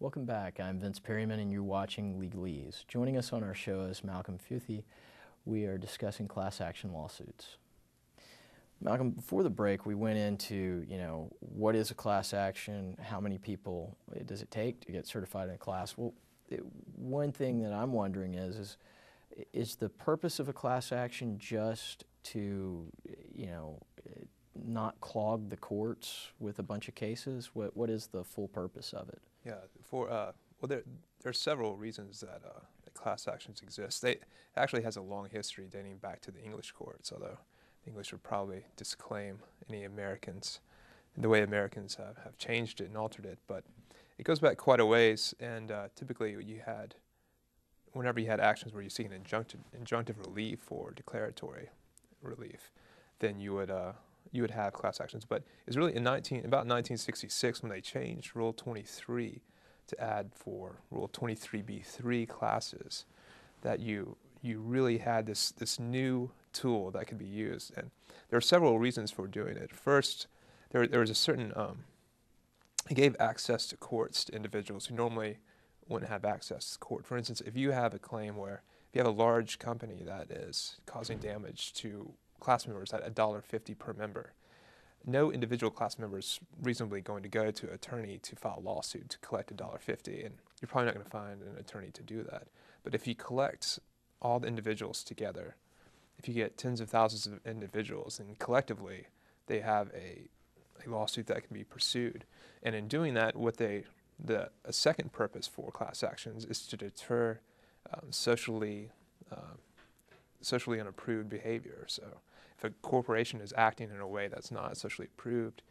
Welcome back. I'm Vince Perryman and you're watching Legalese. Joining us on our show is Malcolm Futhey. We are discussing class action lawsuits. Malcolm, before the break we went into, what is a class action, how many people does it take to get certified in a class? Well, one thing that I'm wondering is the purpose of a class action just to, not clog the courts with a bunch of cases? What is the full purpose of it? Yeah, well, there are several reasons that class actions exist. It actually has a long history dating back to the English courts, although the English would probably disclaim any Americans, the way Americans have changed it and altered it. But it goes back quite a ways, and typically whenever you had actions where you seek an injunctive relief or declaratory relief, then you would have class actions. But it's really about 1966 when they changed Rule 23 to add for Rule 23b3 classes that you really had this new tool that could be used. And there are several reasons for doing it. First, there was a certain, it gave access to courts to individuals who normally wouldn't have access to court. For instance, if you have a claim where if you have a large company that is causing damage to class members at $1.50 per member, no individual class member is reasonably going to go to an attorney to file a lawsuit to collect $1.50, and you're probably not going to find an attorney to do that. But if you collect all the individuals together, if you get tens of thousands of individuals, and collectively they have a lawsuit that can be pursued. And in doing that, a second purpose for class actions is to deter socially unapproved behavior. So if a corporation is acting in a way that's not socially approved,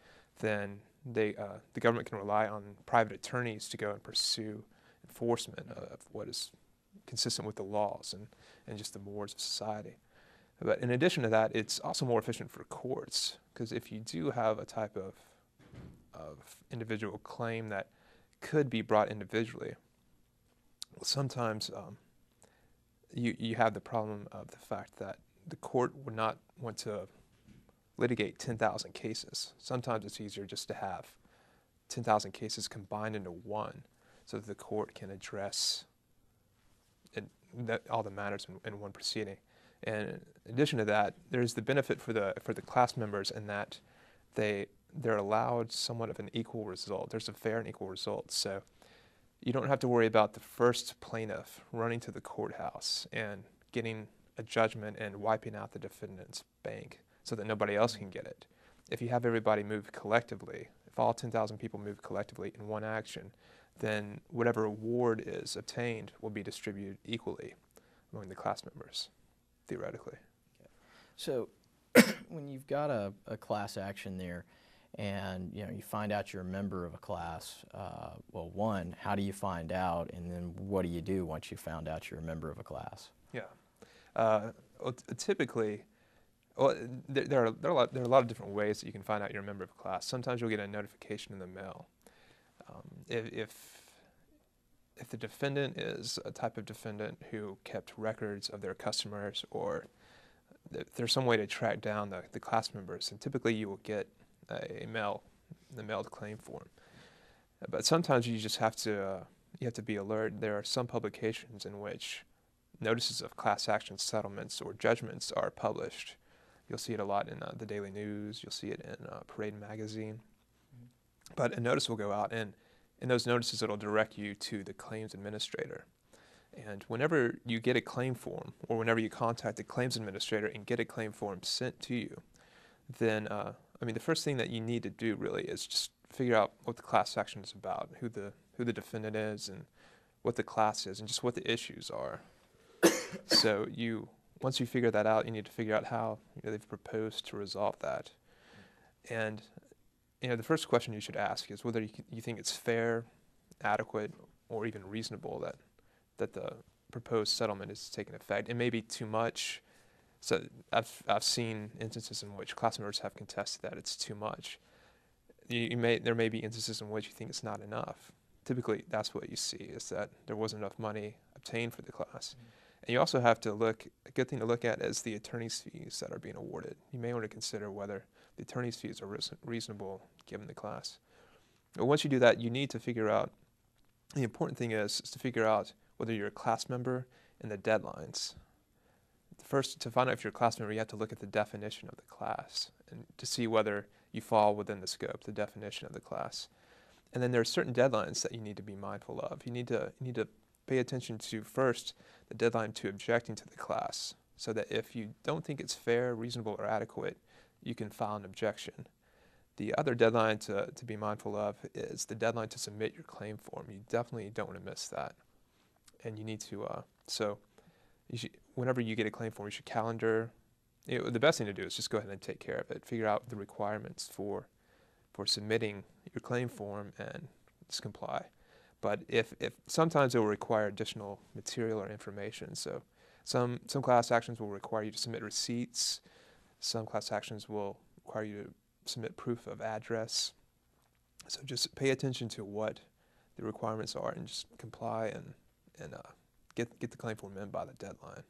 then the government can rely on private attorneys to go and pursue enforcement of what is consistent with the laws and just the mores of society. But in addition to that, it's also more efficient for courts, because if you do have a type of individual claim that could be brought individually, sometimes you have the problem of the fact that the court would not want to litigate 10,000 cases. Sometimes it's easier just to have 10,000 cases combined into one so that the court can address all the matters in one proceeding. And in addition to that, there's the benefit for the class members in that they're allowed somewhat of an equal result. There's a fair and equal result. So you don't have to worry about the first plaintiff running to the courthouse and getting a judgment and wiping out the defendant's bank so that nobody else can get it. If you have everybody move collectively, if all 10,000 people move collectively in one action, then whatever award is obtained will be distributed equally among the class members, theoretically. Okay. So when you've got a class action there, and you find out you're a member of a class, well, one, how do you find out, and then what do you do once you found out you're a member of a class? Yeah, typically, there are a lot of different ways that you can find out you're a member of a class. Sometimes you'll get a notification in the mail. If the defendant is a type of defendant who kept records of their customers, or there's some way to track down the class members, and typically you will get the mailed claim form. But sometimes you just have to be alert. There are some publications in which notices of class action settlements or judgments are published. You'll see it a lot in the Daily News. You'll see it in Parade magazine. Mm-hmm. But a notice will go out, and in those notices it'll direct you to the claims administrator. And whenever you get a claim form, or whenever you contact the claims administrator and get a claim form sent to you, then the first thing that you need to do really is just figure out what the class action is about, who the defendant is, and what the class is, and just what the issues are. So once you figure that out, you need to figure out how they've proposed to resolve that. And the first question you should ask is whether you think it's fair, adequate, or even reasonable that the proposed settlement is taking effect. It may be too much. So I've seen instances in which class members have contested that it's too much. There may be instances in which you think it's not enough. Typically, that's what you see, is that there wasn't enough money obtained for the class. Mm-hmm. And you also have to a good thing to look at is the attorney's fees that are being awarded. You may want to consider whether the attorney's fees are reasonable given the class. But once you do that, you need to figure out The important thing is to figure out whether you're a class member and the deadlines. First, to find out if you're a class member, you have to look at the definition of the class and to see whether you fall within the scope, the definition of the class. And then there are certain deadlines that you need to be mindful of. You need to pay attention to, first, the deadline to objecting to the class, so that if you don't think it's fair, reasonable, or adequate, you can file an objection. The other deadline to be mindful of is the deadline to submit your claim form. You definitely don't want to miss that. And you need to, whenever you get a claim form, you should calendar. The best thing to do is just go ahead and take care of it. Figure out the requirements for submitting your claim form and just comply. But if sometimes it will require additional material or information. So some class actions will require you to submit receipts. Some class actions will require you to submit proof of address. So just pay attention to what the requirements are and just comply and get the claim form in by the deadline.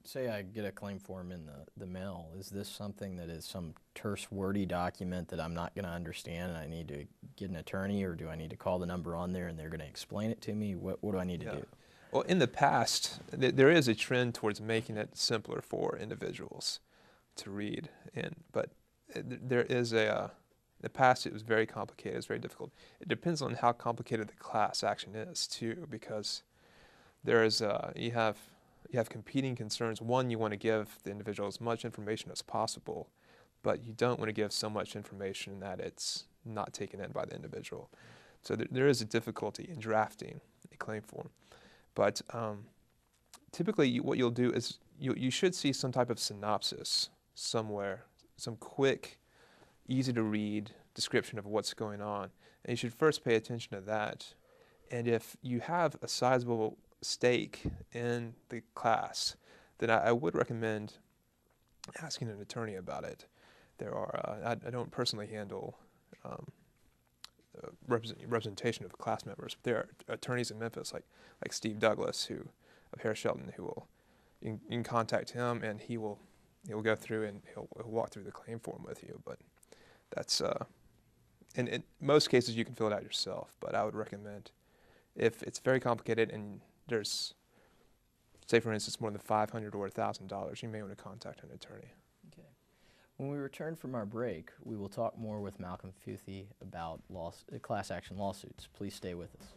Say I get a claim form in the mail. Is this something that is some terse, wordy document that I'm not going to understand and I need to get an attorney, or do I need to call the number on there and they're going to explain it to me? What do I need to do? Well, in the past, there is a trend towards making it simpler for individuals to read, but there is in the past it was very complicated, it's very difficult. It depends on how complicated the class action is too, because there is you have competing concerns. One, you want to give the individual as much information as possible, but you don't want to give so much information that it's not taken in by the individual. So there is a difficulty in drafting a claim form. But typically what you'll do is you should see some type of synopsis somewhere, some quick, easy to read description of what's going on. And you should first pay attention to that. And if you have a sizable stake in the class, then I would recommend asking an attorney about it. There are, I don't personally handle representation of class members, but there are attorneys in Memphis like Steve Douglas of Harris Shelton who will, you can contact him and he will go through and he'll walk through the claim form with you. But that's and in most cases you can fill it out yourself, but I would recommend if it's very complicated and there's, say for instance, more than $500 or $1,000, you may want to contact an attorney. Okay. When we return from our break, we will talk more with Malcolm Futhey about class action lawsuits. Please stay with us.